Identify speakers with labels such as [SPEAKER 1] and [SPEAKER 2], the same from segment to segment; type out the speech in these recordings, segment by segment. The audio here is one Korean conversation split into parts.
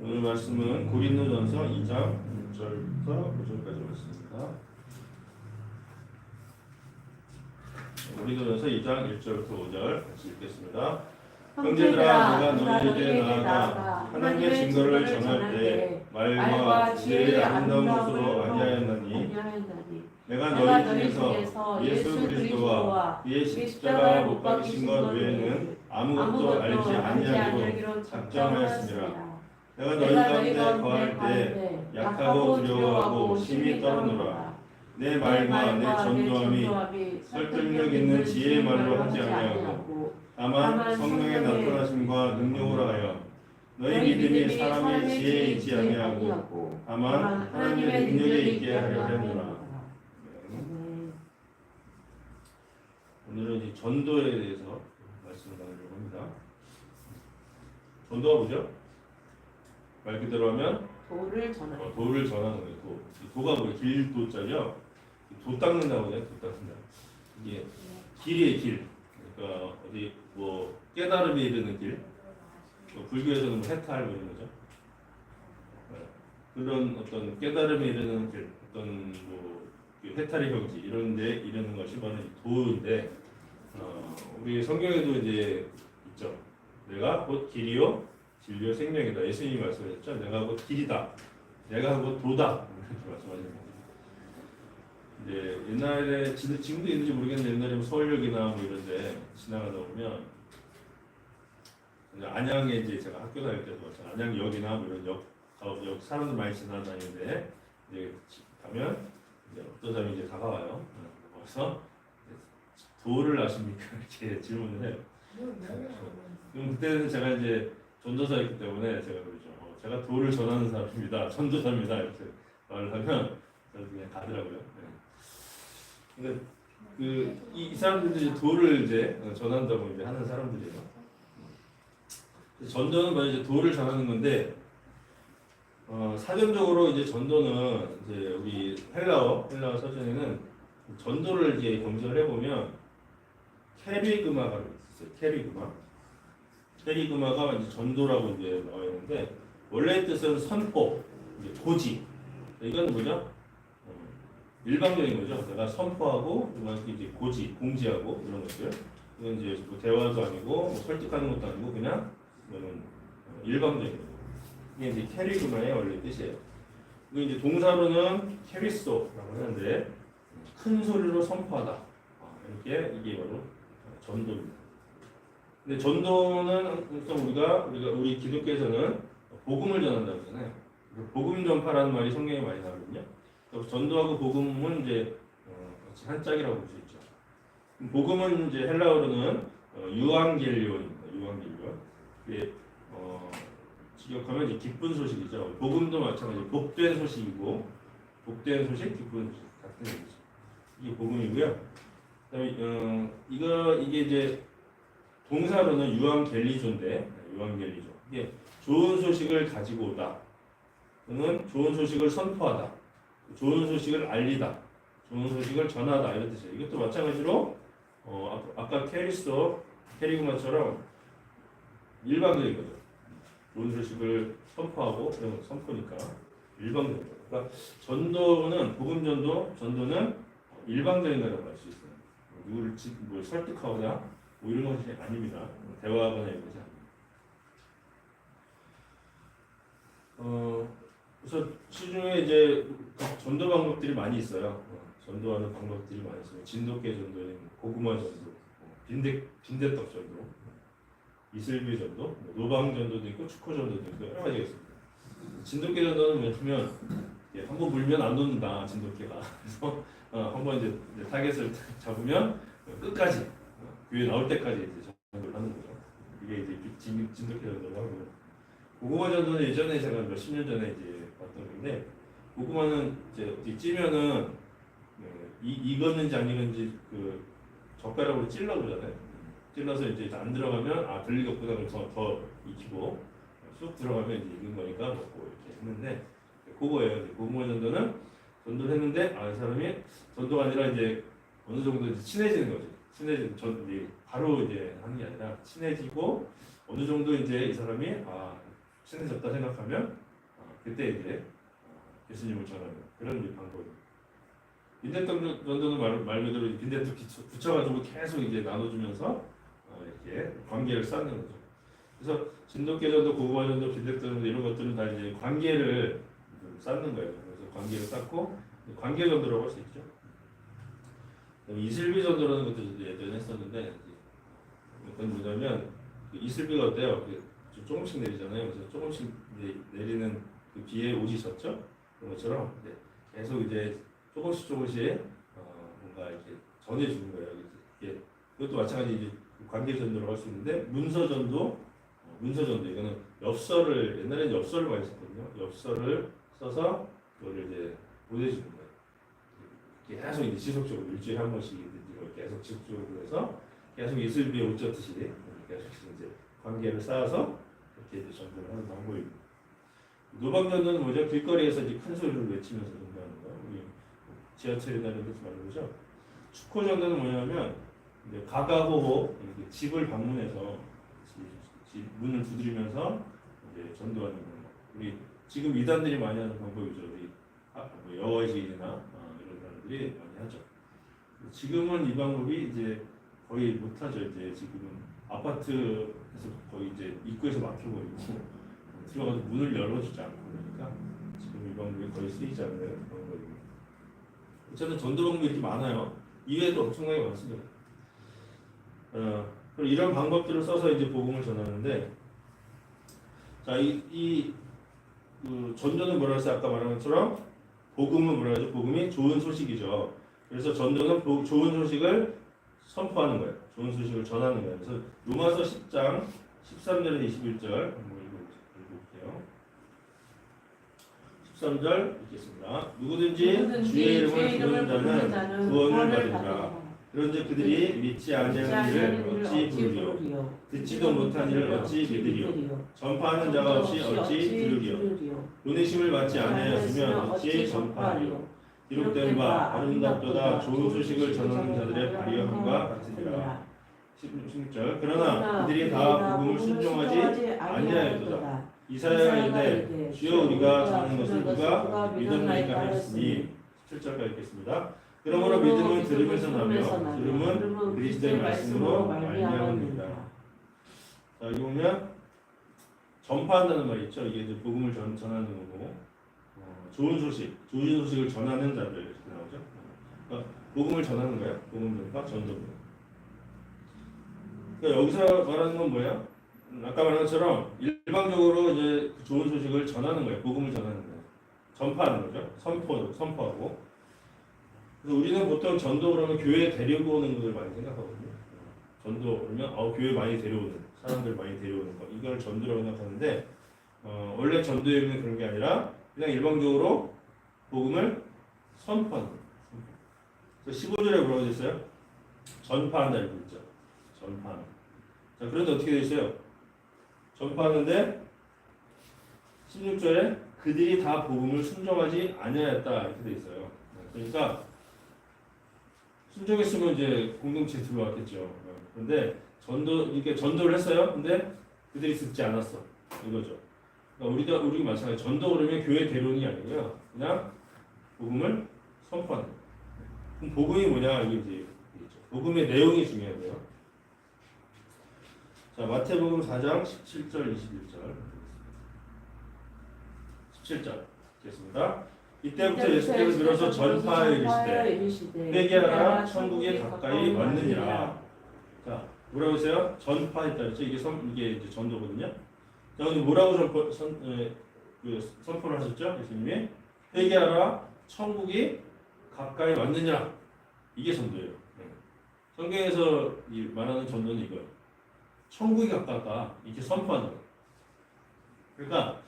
[SPEAKER 1] 오늘 말씀은 고린도전서 2장 1절부터 5절까지 말씀입니다. 고린도전서 2장 1절부터 5절 같이 읽겠습니다. 형제들아, 내가 너희에게 나아가 하나님의 증거를 전할 때 말과 지혜의 아름다운 것으로 아니하였나니 내가 너희 중에서 예수 그리스도와 그의 십자가 못 박히신 것 외에는 아무것도 알지 아니하기로 작정하였습니다. 내가 너희 가운데 거할 때 약하고 두려워하고 심히 떨어노라. 내 말과 내 전도함이 설득력 있는 지혜의 말로 하지 아니하고 다만 성령의 나타나심과 능력으로 하여 너희 믿음이 사람의 지혜에 있지 아니하고 다만 하나님의 능력에 있게 하려 하였노라. 오늘은 이 전도에 대해서 말씀을 나누려고 합니다. 전도가 뭐죠? 말 그대로 하면
[SPEAKER 2] 도를 전하는
[SPEAKER 1] 도를 전하는 거예요. 도가 뭐예요? 길도자죠. 도 닦는다고 해요. 도 닦는다. 이게 길이에요. 길. 그러니까 어디 뭐 깨달음에 이르는 길. 불교에서는 뭐 해탈 뭐 이런 거죠. 그런 어떤 깨달음에 이르는 길, 어떤 뭐 해탈의 경지 이런 데 이르는 것이 바로 도인데, 우리 성경에도 이제 있죠. 내가 곧 길이요 진리요 생명이다. 예수님이 말씀하셨죠. 내가 곧 길이다. 내가 곧 도다. 이렇게 말씀하셨습니다. 이제 옛날에 지금도 있는지 모르겠는데 옛날에 뭐 서울역이나 뭐 이런데 지나가다 보면 안양에 이제 제가 학교 다닐 때도 안양역이나 뭐 이런 역 사람들 많이 지나다니는데 이제 가면 이제 어떤 사람이 이제 다가와요. 그래서 도를 아십니까? 이렇게 질문을 해요. 그럼 그때는 제가 이제 전도사였기 때문에 제가 그러죠. 제가 도를 전하는 사람입니다. 전도사입니다. 이렇게 말을 하면 그냥 가더라고요. 네. 근데 이 사람들도 이제 도를 이제 전한다고 이제 하는 사람들이에요. 전도는 먼저 이제 도를 전하는 건데, 사전적으로 이제 전도는 이제 우리 헬라어 서전에는 전도를 이제 검증을 해보면 캐리그마가 있어요. 캐리그마가 이제 전도라고 이제 나와 있는데, 원래 뜻은 선포, 이제 고지. 이건 뭐죠? 일방적인 거죠. 내가 선포하고 이제 고지, 공지하고 이런 것들. 이건 이제 뭐 대화도 아니고 뭐 설득하는 것도 아니고 그냥 이거는 일방적인 거죠. 이게 이제 캐리그마의 원래 뜻이에요. 이거 이제 동사로는 캐리소라고 하는데 큰 소리로 선포하다. 이렇게 이게 바로 전도입니다. 근데 전도는 우리 기독교에서는 복음을 전한다고 하잖아요. 복음 전파라는 말이 성경에 많이 나오거든요. 그래서 전도하고 복음은 이제 같이 한 짝이라고 볼 수 있죠. 복음은 이제 헬라어로는 유앙겔리온입니다. 유앙겔리온. 이게 직역하면 이제 기쁜 소식이죠. 복음도 마찬가지. 복된 소식이고, 복된 소식, 기쁜 소식 같은 얘기죠. 이게 복음이고요. 그다음에 이게 이제 동사로는 유앙겔리조인데, 유앙겔리조. 이게 좋은 소식을 가지고 오다. 또는 좋은 소식을 선포하다. 좋은 소식을 알리다. 좋은 소식을 전하다. 이런 뜻이에요. 이것도 마찬가지로 아까 캐리그마처럼 일방적인 거죠. 좋은 소식을 선포하고, 그러면 선포니까 일방적인 거죠. 그러니까 전도는 전도는 일방적인 거라고 할 수 있어요. 누구를 뭐 설득하거나 뭐 이런 것이 아닙니다. 대화하거나 이런 것이 아닙니다. 그래서 시중에 이제 전도 방법들이 많이 있어요. 전도하는 방법들이 많이 있어요. 진돗개 전도에 고구마 전도, 빈대떡 전도, 이슬비 전도, 노방 전도도 있고 축호 전도도 있고 여러 가지가 있습니다. 진돗개 전도는 뭐냐면 한번 물면 안 놓는다. 진돗개가. 그래서 한번 이제 타겟을 잡으면 끝까지 교회 나올 때까지 이제 전도를 하는 거죠. 이게 이제 진돗개 전도라고 하고요. 고구마 전도는 예전에 제가 몇십 년 전에 이제 봤던 건데, 고구마는 이제 어디 찌면은 익었는지 안 익었는지 그 젓가락으로 찔러 보잖아요. 찔러서 이제 안 들어가면 별 리가 없구나. 그래서 더 익히고 쑥 들어가면 이제 익은 거니까 먹고 이렇게 했는데, 그거예요. 고구마 전도는 전도를 했는데 이 사람이 전도가 아니라 이제 어느 정도 이제 친해지는 거죠. 이제 바로 이제 하는 게 아니라 친해지고 어느 정도 이제 이 사람이 친해졌다 생각하면 그때 이제 예수님을 전하는 그런 이제 방법입니다. 빈대떡 전도는 말 그대로 빈대떡 붙여가지고 계속 이제 나눠주면서 이렇게 관계를 쌓는 거죠. 그래서 진돗개 전도, 고구마 전도, 빈대떡 전도 이런 것들은 다 이제 관계를 쌓는 거예요. 그래서 관계를 쌓고 관계 전도라고 할 수 있죠. 이슬비 전도라는 것도 예전에 했었는데 그건 뭐냐면 이슬비가 어때요? 조금씩 내리잖아요. 그래서 조금씩 내리는 그 비에 옷이 젖죠. 그런 것처럼 계속 이제 조금씩 뭔가 이렇게 전해주는 거예요. 이게 그것도 마찬가지 이제 관계 전도라고 할 수 있는데 문서 전도 이거는 엽서를 옛날에는 엽서를 많이 썼거든요. 엽서를 써서 그거를 이제 보내주는 거예요. 계속 이제 지속적으로 일주일에 한 번씩 계속 지속적으로 해서 계속 이슬비에 옷 젖듯이 계속 이제 관계를 쌓아서 이렇게 이제 전도를 하는 방법입니다. 노방전도는 뭐죠? 길거리에서 이제 큰 소리를 외치면서 전도하는 거예요. 우리 지하철이나 이런 데서 말하는 거죠. 축호전도는 뭐냐면 가가호호 집을 방문해서 집 문을 두드리면서 이제 전도하는 거예요. 우리 지금 이단들이 많이 하는 방법이죠. 우리 뭐 여호와의시인이나 이런 사람들이 많이 하죠. 지금은 이 방법이 이제 거의 못 하죠. 이제 지금은 아파트에서 거의 이제 입구에서 막혀버리고 들어가서 문을 열어주지 않고 그러니까 지금 이 방법이 거의 쓰이지 않는 방법입니다. 어쨌든 전도 방법이 이렇게 많아요. 이외에도 엄청나게 많습니다. 그럼 이런 방법들을 써서 이제 복음을 전하는데, 자, 그 전도는 뭐라 했어요? 아까 말한 것처럼 복음은 뭐라 하죠? 복음이 좋은 소식이죠. 그래서 전도는 좋은 소식을 선포하는 거예요. 좋은 소식을 전하는 거예요. 그래서 로마서 10장 13절에서 21절 한번 읽어볼게요. 13절 읽겠습니다. 누구든지 주의 이름을 부르는 자는 구원을 받으리라. 그런데 그들이 믿지 아니하는 일을 어찌 부르리요? 듣지도 못한 일을 어찌 믿으리요? 전파하는 자가 없이 어찌 들으리요? 보내심을 받지 아니하였으면 어찌 전파하리요? 기록된 바 아름답도다 좋은 소식을 전하는 자들의 발휘함과 같으리라. 16절 그러나 그들이 다 복음을 순종하지 아니하였도다. 이사야가 이르되 주여 우리가 전하는 것을 누가 믿었나이까 하였으니 17절까지 읽겠습니다. 그러므로 믿음은 들으면서 나며 들음은 그리스도의 말씀으로 말미암습니다. 자, 여기 보면 전파한다는 말이 있죠. 이게 이제 복음을 전하는 거고 좋은 소식을 전하는 자들 이렇게 나오죠. 그러니까 복음을 전하는 거예요. 복음 전파, 전도입니다. 그러니까 여기서 말하는 건 뭐예요? 아까 말한 것처럼 일방적으로 이제 좋은 소식을 전하는 거예요. 복음을 전하는 거예요. 전파하는 거죠. 선포하고. 그래서 우리는 보통 전도 그러면 교회에 데리고 오는 것을 많이 생각하거든요. 전도 그러면 교회 많이 데려오는 사람들 많이 데려오는 거 이걸 전도라고 생각하는데 원래 전도의 의미는 그런 게 아니라 그냥 일방적으로 복음을 선포하는 거예요. 그래서 15절에 뭐라고 되어 있어요? 전파한다 이렇게 있죠. 전파하는. 자, 그런데 어떻게 되어 있어요? 전파하는데 16절에 그들이 다 복음을 순종하지 아니하였다 이렇게 되어 있어요. 그러니까 순종했으면 이제 공동체에 들어왔겠죠. 그런데 이렇게 전도를 했어요. 근데 그들이 듣지 않았어. 이거죠. 그러니까 우리가 마찬가지. 전도 그러면 교회 대론이 아니고요. 그냥 복음을 선포하는 거예요. 그럼 복음이 뭐냐 이게 이제 복음의 내용이 중요하고요. 자, 마태복음 4장 17절 21절 17절 읽겠습니다. 이때부터 예수께서 들어서 전파하여 이르시되 회개하라 천국에 가까이 왔느니라. 자, 뭐라고 했어요? 전파했다 그랬죠. 이게 이제 전도거든요. 자, 근데 뭐라고 선포를 하셨죠? 예수님이 회개하라 천국이 가까이 왔느니라. 이게 전도예요. 성경에서 말하는 전도는 이거예요. 천국이 가깝다 이렇게 선포하는 거예요. 그러니까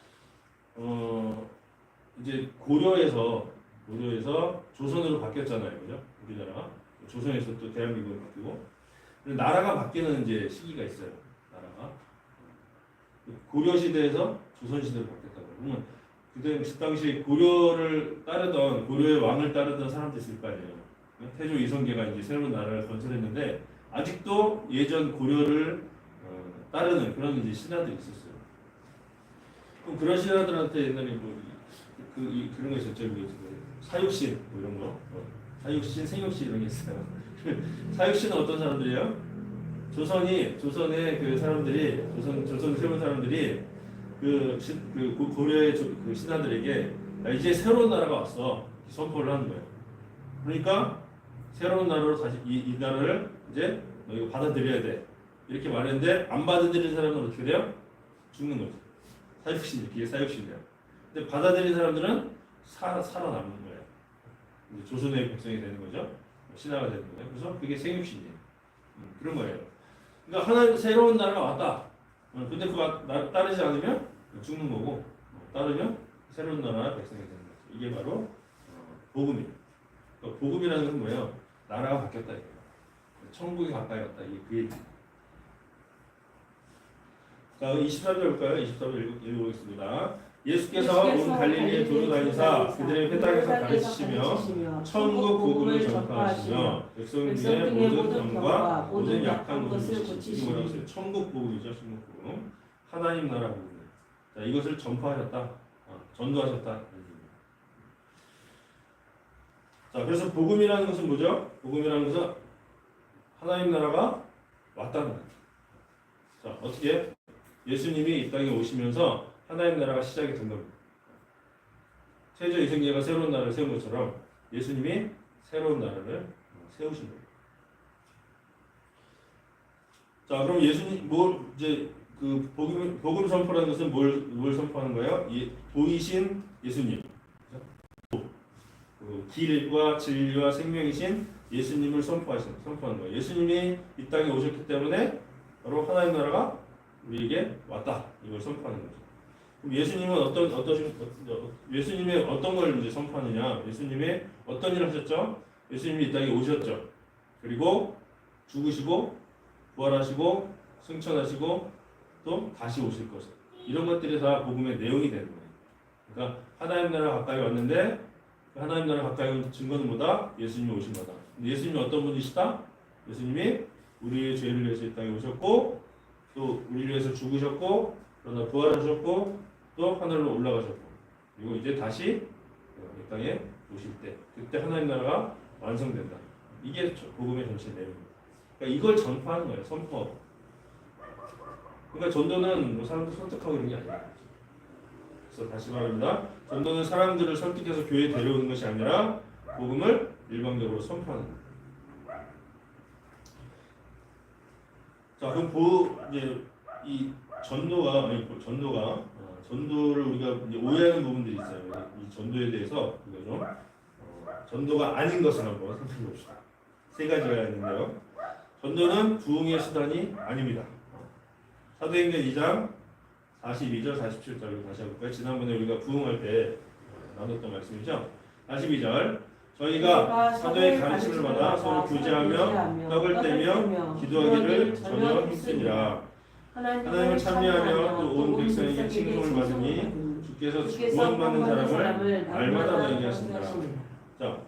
[SPEAKER 1] 이제 고려에서 조선으로 바뀌었잖아요, 그죠? 우리나라 조선에서 또 대한민국으로 바뀌고 나라가 바뀌는 이제 시기가 있어요. 나라가 고려 시대에서 조선 시대로 바뀌었다고. 그러면 그 당시 고려의 왕을 따르던 사람들이 있을 거 아니에요. 태조 이성계가 이제 새로운 나라를 건설했는데 아직도 예전 고려를 따르는 그런 이제 신하들이 있었어요. 그럼 그런 신하들한테 옛날에 그런 거 있었죠. 사육신 뭐 이런 거. 사육신, 생육신 이런 게 있어요. 사육신은 어떤 사람들이에요? 조선의 그 사람들이 조선 세운 사람들이 고려의 그 신하들에게 야, 이제 새로운 나라가 왔어 선포를 하는 거예요. 그러니까 새로운 나라로 다시 이 나라를 이제 너희가 받아들여야 돼 이렇게 말했는데 안 받아들인 사람은 어떻게 돼요? 죽는 거죠. 사육신 이게 사육신이에요. 근데 받아들인 사람들은 살아남는 거예요. 이제 조선의 백성이 되는 거죠. 신하가 되는 거예요. 그래서 그게 생육신이에요. 그런 거예요. 그러니까 하나님 새로운 나라가 왔다. 근데 그거 따르지 않으면 죽는 거고 따르면 새로운 나라 백성이 되는 거죠. 이게 바로 복음이에요. 그러니까 복음이라는 건 뭐예요? 나라가 바뀌었다 이거예요. 천국이 가까이 왔다 이게 그 얘기. 자, 23절 볼까요? 23절 읽어보겠습니다. 예수께서 온 갈릴리에 두루 다니사 그들의 회당에서 가르치시며 천국 복음을 전파하시며 백성 중에 모든 병과 모든 약한 것을 고치시니 뭐라고 했어요? 천국 복음이죠. 천국 복음. 하나님 나라 복음. 자, 이것을 전파하셨다. 전도하셨다. 자, 그래서 복음이라는 것은 뭐죠? 복음이라는 것은 하나님 나라가 왔다는 거죠. 자, 어떻게? 예수님이 이 땅에 오시면서 하나님 나라가 시작이 된 겁니다. 세조 이성계가 새로운 나라를 세운 것처럼 예수님이 새로운 나라를 세우신 겁니다. 자, 그럼 예수님 이제 그 복음 선포라는 것은 뭘 선포하는 거예요? 보이신 예수님, 그 길과 진리와 생명이신 예수님을 선포하는 거예요. 예수님이 이 땅에 오셨기 때문에 바로 하나님 나라가 우리에게 왔다. 이걸 선포하는 거죠. 그럼 예수님이 어떤 걸 이제 선포하느냐? 예수님이 어떤 일을 하셨죠? 예수님이 이 땅에 오셨죠. 그리고 죽으시고 부활하시고 승천하시고 또 다시 오실 것. 이런 것들이 다 복음의 내용이 되는 거예요. 그러니까 하나님 나라 가까이 왔는데 하나님 나라 가까이 온 증거는 뭐다? 예수님이 오신 거다. 예수님이 어떤 분이시다? 예수님이 우리의 죄를 위해서 이 땅에 오셨고 또 우리를 위해서 죽으셨고 그러나 부활하셨고 또 하늘로 올라가셨고 그리고 이제 다시 이 땅에 오실 때 그때 하나님 나라가 완성된다. 이게 복음의 전체 내용입니다. 그러니까 이걸 전파하는 거예요. 선포. 그러니까 전도는 사람들 설득하고 이런 게 아니에요. 그래서 다시 말합니다. 전도는 사람들을 설득해서 교회에 데려오는 것이 아니라 복음을 일방적으로 선포하는 거예요. 자, 그럼 이제 이 전도를 우리가 이제 오해하는 부분들이 있어요. 이 전도에 대해서 우리가 좀 전도가 아닌 것을 한번 생각해 봅시다. 세 가지가 있는데요. 전도는 부흥의 수단이 아닙니다. 사도행전 2장 42절, 47절을 다시 해볼까요? 지난번에 우리가 부흥할 때 나눴던 말씀이죠. 42절 저희가 사도의 가르침을 받아 서로 교제하며 떡을 떼며 기도하기를 전혀 힘쓰니라. 하나님을 찬미하며 또 온 백성에게 칭송을 받으니 주께서 구원받는 사람을 날마다 너에게 하신다. 자,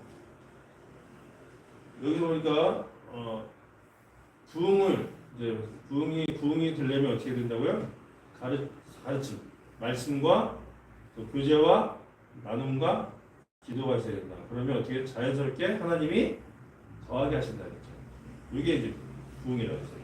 [SPEAKER 1] 여기 보니까 부흥이 되려면 어떻게 된다고요? 가르침, 말씀과 또 교제와 나눔과 기도가 있어야 된다. 그러면 어떻게 자연스럽게 하나님이 더하게 하신다. 이게 이제 부흥이라고 했어요.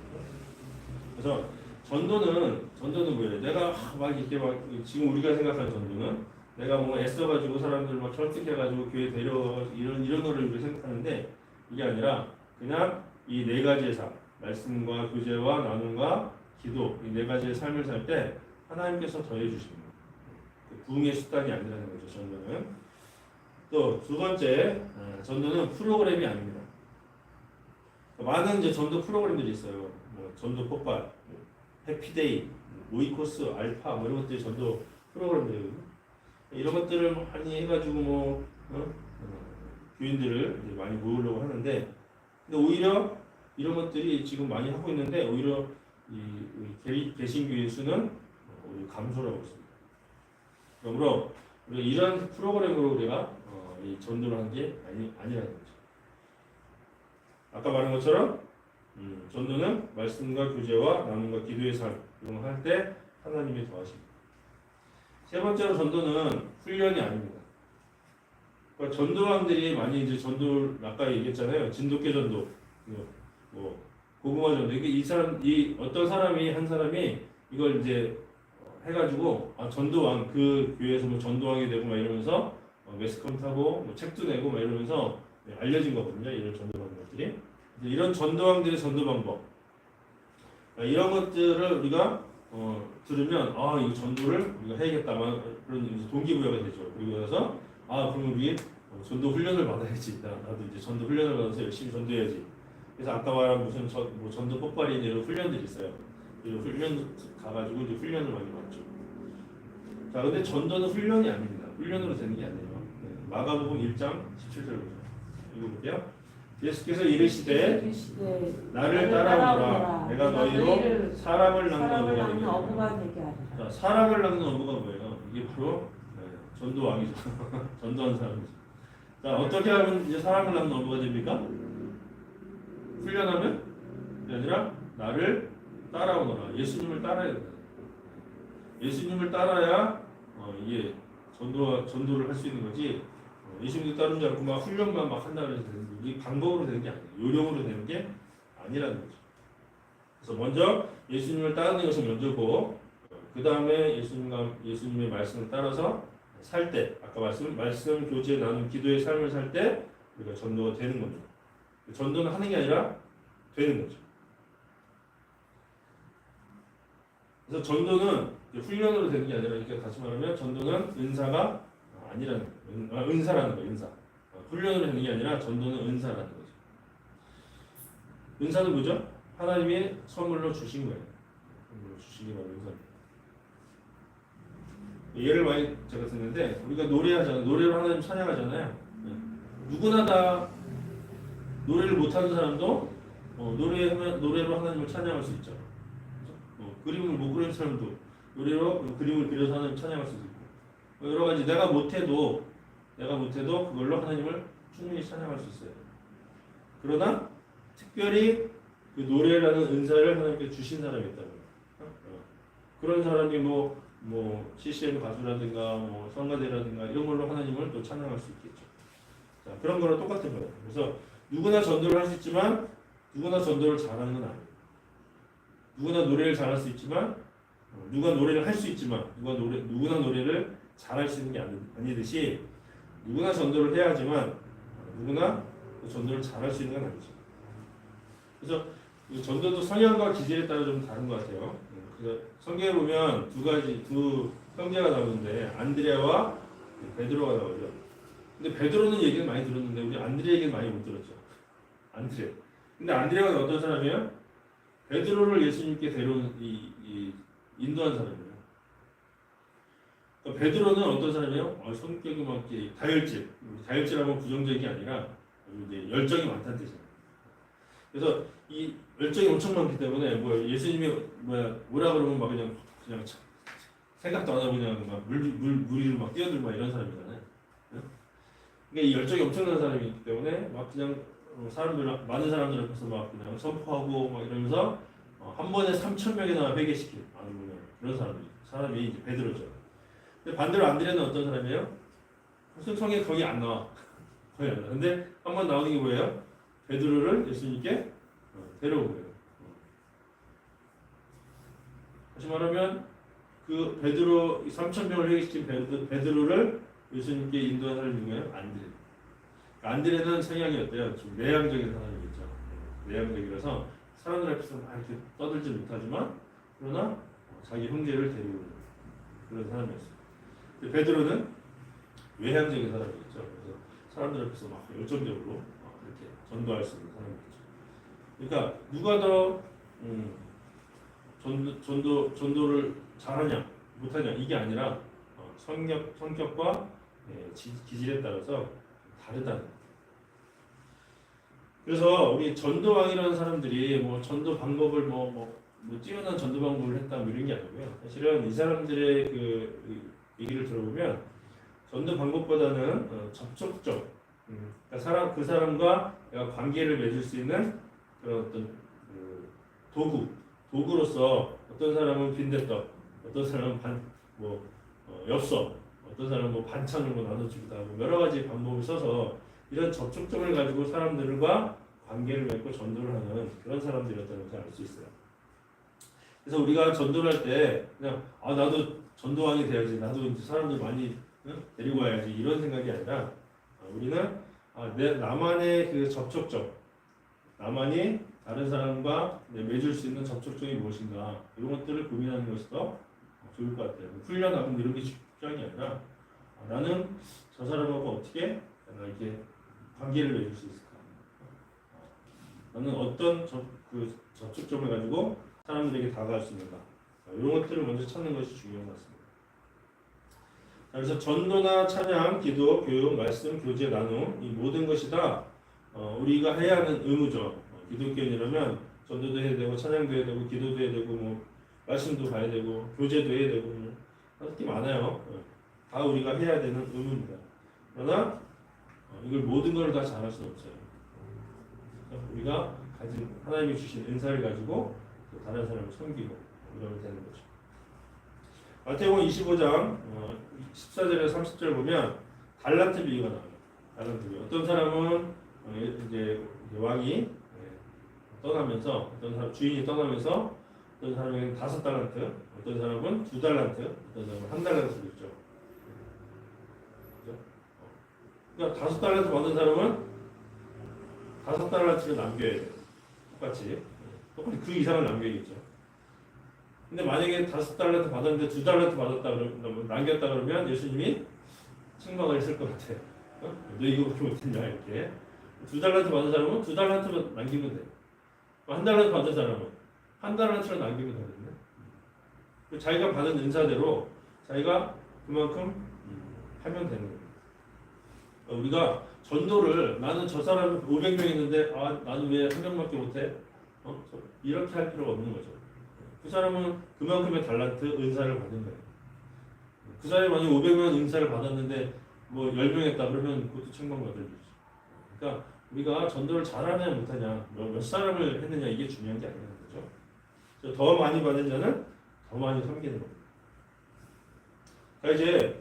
[SPEAKER 1] 그래서 전도는 뭐예요? 내가 막 이렇게 지금 우리가 생각하는 전도는 내가 뭐 애써가지고 사람들 막 설득해가지고 교회 데려 이런 거를 우리가 생각하는데 이게 아니라 그냥 이 네 가지의 삶, 말씀과 교제와 나눔과 기도 이 네 가지의 삶을 살 때 하나님께서 더해 주십니다. 부흥의 수단이 아니라는 거죠. 전도는 또 두 번째 전도는 프로그램이 아닙니다. 많은 이제 전도 프로그램들이 있어요. 뭐 전도 폭발, 해피데이, 모이코스, 알파 뭐 이런 것들이 전도 프로그램들이거든요. 이런 것들을 많이 해가지고 교인들을 이제 많이 모으려고 하는데, 근데 오히려 이런 것들이 지금 많이 하고 있는데 오히려 이 개신교인 수는 오히려 감소를 하고 있습니다. 그러므로 우리가 이런 프로그램으로 우리가 이 전도를 한 게 아니라는 거죠. 아까 말한 것처럼 전도는 말씀과 교제와 나눔과 기도의 삶 이런 거 할 때 하나님이 더하십니다. 세 번째로 전도는 훈련이 아닙니다. 그러니까 전도왕들이 많이 이제 전도 아까 얘기했잖아요. 진돗개 전도, 뭐 고구마 전도. 이게 이 어떤 사람이 한 사람이 이걸 이제 해가지고 전도왕 그 교회에서 뭐 전도왕이 되고 막 이러면서 매스컴 타고 뭐 책도 내고 막 이러면서 알려진 거거든요. 이런 전도하는 것들이. 이런 전도왕들의 전도 방법. 이런 것들을 우리가 들으면 이 전도를 우리가 해야겠다만 그런 동기부여가 되죠. 그리고 나서 그럼 우리 전도 훈련을 받아야지. 나도 이제 전도 훈련을 받아서 열심히 전도해야지. 그래서 아까 말한 무슨 뭐 전도 폭발인 이런 훈련들이 있어요. 이런 훈련 가가지고 이제 훈련을 많이 받죠. 자, 근데 전도는 훈련이 아닙니다. 훈련으로 되는 게 아니에요. 마가복음 1장 17절 보죠. 읽어볼게요. 예수께서 이르시되 나를 따라오너라. 내가 너희로 사람을 낳는
[SPEAKER 2] 어부가 되게 하리라.
[SPEAKER 1] 자, 사람을 낳는 어부가 뭐예요? 이게 바로 전도왕이죠. 전도한 사람이죠. 자, 어떻게 하면 이제 사람을 낳는 어부가 됩니까? 훈련하면? 그게 아니라 나를 따라오너라. 예수님을 따라야 된다. 예수님을 따라야 이게 전도를 할 수 있는 거지. 예수님을 따르지 않고 막 훈련만 막 한다고 해서 이게 방법으로 되는 게 아니에요. 요령으로 되는 게 아니라는 거죠. 그래서 먼저 예수님을 따르는 것이 먼저고, 그 다음에 예수님의 말씀을 따라서 살 때, 아까 말씀 교제 나눈 기도의 삶을 살 때 우리가 전도가 되는 겁니다. 전도는 하는 게 아니라 되는 거죠. 그래서 전도는 훈련으로 되는 게 아니라, 그러니까 다시 말하면 전도는 은사가 아니라는 거예요. 은사라는 거예요. 은사. 훈련으로 되는 게 아니라 전도는 은사라는 거죠. 은사는 뭐죠? 하나님이 선물로 주신 거예요. 선물로 주신 게 바로 은사입니다. 예를 많이 제가 듣는데, 우리가 노래하잖아요. 노래로 하나님 찬양하잖아요. 누구나 다 노래를 못하는 사람도 노래로 하나님을 찬양할 수 있죠. 그림을 못 그리는 사람도 노래로 그림을 그려서 하나님 찬양할 수 있고, 여러 가지 내가 못해도 그걸로 하나님을 충분히 찬양할 수 있어요. 그러나 특별히 그 노래라는 은사를 하나님께 주신 사람이 있다는 거예요. 그런 사람이 뭐 CCM 가수라든가 뭐 성가대라든가 이런 걸로 하나님을 또 찬양할 수 있겠죠. 자, 그런 거랑 똑같은 거예요. 그래서 누구나 전도를 할 수 있지만 누구나 전도를 잘하는 건 아니에요. 누구나 노래를 잘할 수 있지만 누가 노래를 할 수 있지만 누구나 노래를 잘할 수 있는 게 아니듯이 누구나 전도를 해야 하지만 누구나 전도를 잘할 수 있는 건 아니죠. 그래서 전도도 성향과 기질에 따라 좀 다른 것 같아요. 그래서 성경에 보면 두 형제가 나오는데 안드레아와 베드로가 나오죠. 근데 베드로는 얘기를 많이 들었는데 우리 안드레아 얘기는 많이 못 들었죠. 안드레아. 근데 안드레아가 어떤 사람이에요? 베드로를 예수님께 데려온 인도한 사람이에요. 그러니까 베드로는 어떤 사람이에요? 성격이 막 다혈질하면 부정적이 아니라 이제 열정이 많다는 뜻이에요. 그래서 이 열정이 엄청 많기 때문에 예수님이 뭐라 그러면 막 그냥 생각도 안 하고 그냥 막 물 위로 막 뛰어들고 막 이런 사람이잖아요. 그러니까 이 열정이 엄청난 사람이기 때문에 막 그냥 많은 사람들 앞에서 막 그냥 선포하고 막 이러면서 한 번에 3,000명이나 회개시키는 그런 사람이 이제 베드로죠. 근데 반대로 안드레는 어떤 사람이에요? 성경에 거의 안 나와. 거의 안 나와. 근데 한 번 나오는 게 뭐예요? 베드로를 예수님께 데려온 거예요. 다시 말하면 그 베드로 3,000명을 회개시킨 베드로를 예수님께 인도한 사람이 누구예요? 안드레. 안드레는 성향이 어때요? 좀 내향적인 사람이겠죠. 내향적이라서 사람들 앞에서 막 이렇게 떠들지 못하지만 그러나 자기 형제를 데리고 오는 그런 사람이었어요. 베드로는 외향적인 사람이겠죠. 그래서 사람들 앞에서 막 열정적으로 이렇게 전도할 수 있는 사람이겠죠. 그러니까 누가 더 전도를 잘하냐 못하냐 이게 아니라 성격과 기질에 따라서 다르다는 거예요. 그래서 우리 전도왕이라는 사람들이 뭐 전도 방법을 뛰어난 전도 방법을 했다 이런 게 아니고요. 사실은 이 사람들의 그 얘기를 들어보면 전도 방법보다는 접촉적, 그러니까 그 사람과 내가 관계를 맺을 수 있는 그런 어떤 도구로서 어떤 사람은 빈대떡, 어떤 사람은 엽서, 어떤 사람은 뭐 반찬을 뭐 나눠주기도 하고 여러 가지 방법을 써서 이런 접촉점을 가지고 사람들과 관계를 맺고 전도를 하는 그런 사람들이었다는 것을 알 수 있어요. 그래서 우리가 전도를 할 때 그냥 나도 전도왕이 돼야지, 나도 이제 사람들 많이 데리고 와야지 이런 생각이 아니라 우리는 나만의 그 접촉점, 나만이 다른 사람과 맺을 수 있는 접촉점이 무엇인가 이런 것들을 고민하는 것이 더 좋을 것 같아요. 훈련하고 이런 게 중요한 게 아니라 나는 저 사람하고 어떻게 내가 이렇게 관계를 맺을 수 있을까? 나는 어떤 그 접촉점을 가지고 사람들에게 다가갈 수 있는가? 이런 것들을 먼저 찾는 것이 중요한 것 같습니다. 그래서 전도나 찬양, 기도, 교육, 말씀, 교제, 나눔 이 모든 것이 다 우리가 해야 하는 의무죠. 기독교인이라면 전도도 해야 되고 찬양도 해야 되고 기도도 해야 되고 뭐 말씀도 봐야 되고 교제도 해야 되고 그렇게 많아요. 다 우리가 해야 되는 의무입니다. 그러나 이걸 모든 걸 다 잘할 수는 없어요. 우리가 가진 하나님이 주신 은사를 가지고 다른 사람을 섬기고 이러면 되는 거죠. 마태복음 25장 14절에서 30절 보면 달란트 비유가 나와요. 달란트 비유. 어떤 사람은 이제 왕이 떠나면서 어떤 사람 주인이 떠나면서 어떤 사람에게는 5달란트, 어떤 사람은 2달란트, 어떤 사람은 1달란트를 줬죠. 그러니까 5달란트 받은 사람은 5달란트를 남겨야 돼요. 똑같이 그 이상을 남겨야겠죠. 근데 만약에 5달란트 받았는데 2달란트 받았다 그러면 남겼다 그러면 예수님이 책망을 했을 것 같아요. 너 이거 그렇게 못했냐 이렇게. 2달란트 받은 사람은 2달란트만 남기면 돼. 1달란트 받은 사람은 1달란트를 남기면 되거든요. 자기가 받은 은사대로 자기가 그만큼 하면 되는 거예요. 우리가 전도를 나는 저 사람 500명 있는데 나는 왜 1명밖에 못해? 이렇게 할 필요가 없는 거죠. 그 사람은 그만큼의 달란트 은사를 받은 거예요. 그 사람이 만약 500명 은사를 받았는데 뭐 10명 했다 그러면 그것도 책망받을 거죠. 그러니까 우리가 전도를 잘하냐 못하냐 몇 사람을 했느냐 이게 중요한 게 아니라는 거죠. 더 많이 받은 자는 더 많이 섬기는 겁니다. 자 이제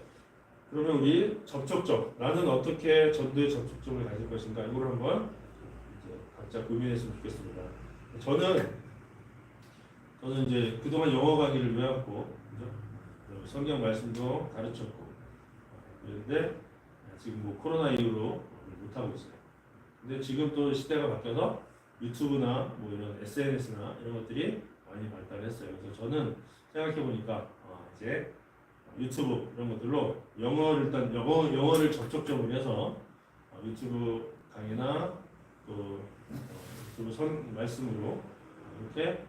[SPEAKER 1] 그러면 우리 접촉점, 나는 어떻게 전도의 접촉점을 가질 것인가 이걸 한번 이제 각자 고민했으면 좋겠습니다. 저는 이제 그동안 영어 강의를 해왔고 성경 말씀도 가르쳤고 그런데 지금 뭐 코로나 이후로 못 하고 있어요. 근데 지금 또 시대가 바뀌어서 유튜브나 뭐 이런 SNS나 이런 것들이 많이 발달했어요. 그래서 저는 생각해 보니까 이제 유튜브 이런 것들로 영어를 접촉점으로 해서 유튜브 강의나 또 유튜브 말씀으로 이렇게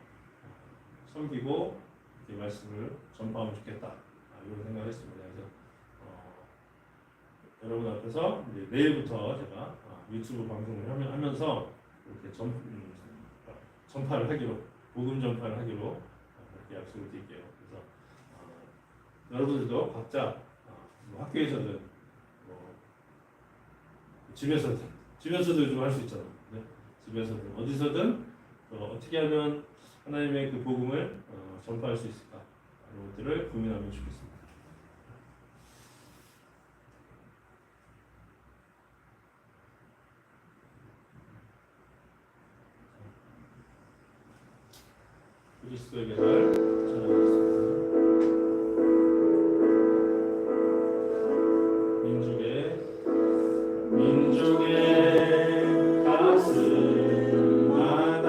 [SPEAKER 1] 섬기고 이 말씀을 전파하면 좋겠다 이런 생각을 했습니다. 그래서 여러분 앞에서 이제 내일부터 제가 유튜브 방송을 하면서 이렇게 전파를 하기로 복음 전파를 하기로 이렇게 약속을 드릴게요. 그래서 여러분들도 각자 뭐 학교에서든 뭐 집에서도 좀 할 수 있잖아요. 네? 집에서든 어디서든 어떻게 하면 하나님의 그 복음을 전파할 수 있을까 이런 것들을 고민하면 좋겠습니다. 그리스도의 계절 전하겠습니다. 민족의 가슴마다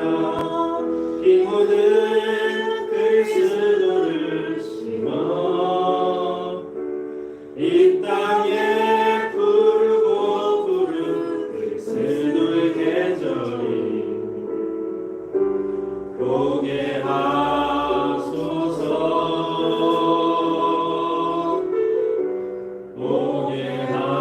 [SPEAKER 1] 피 묻은 그리스도를 심어 이 땅에 부르고 부른 그리스도의 계절이 보게 하소서 보게 하소서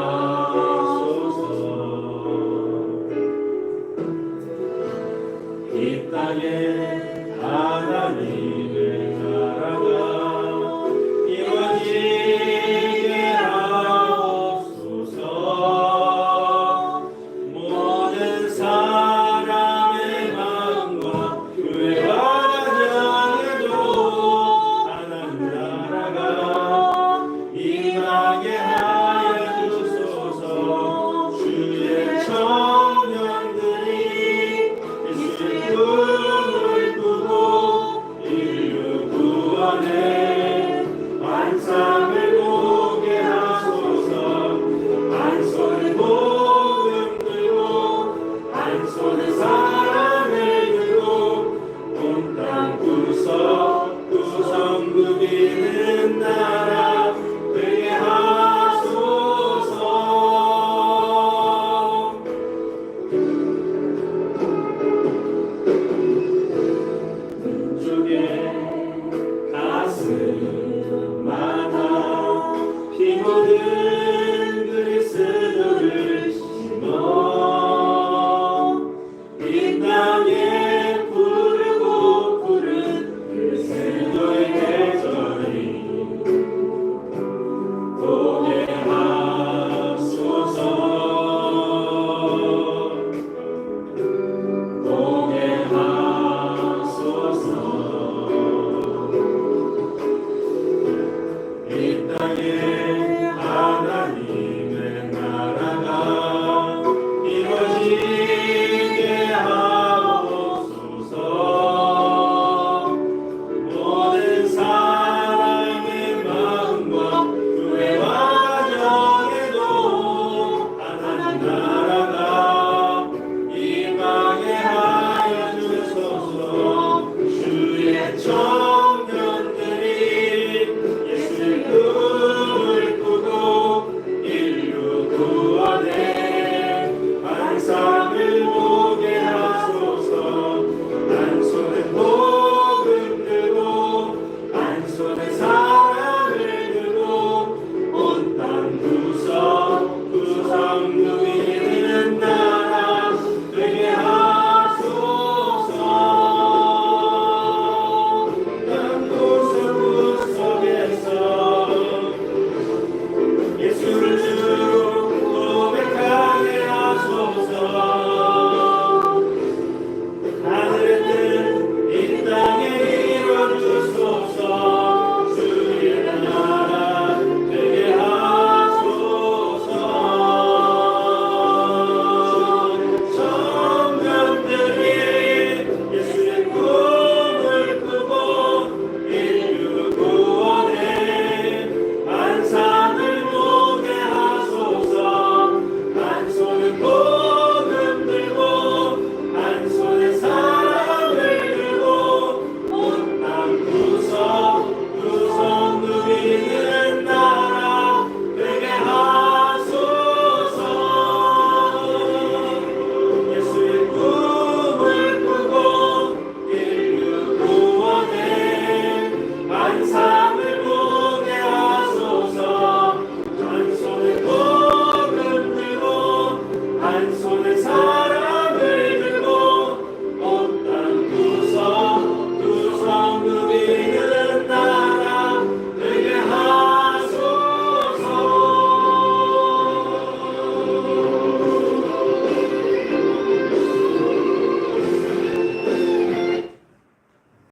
[SPEAKER 2] 세상을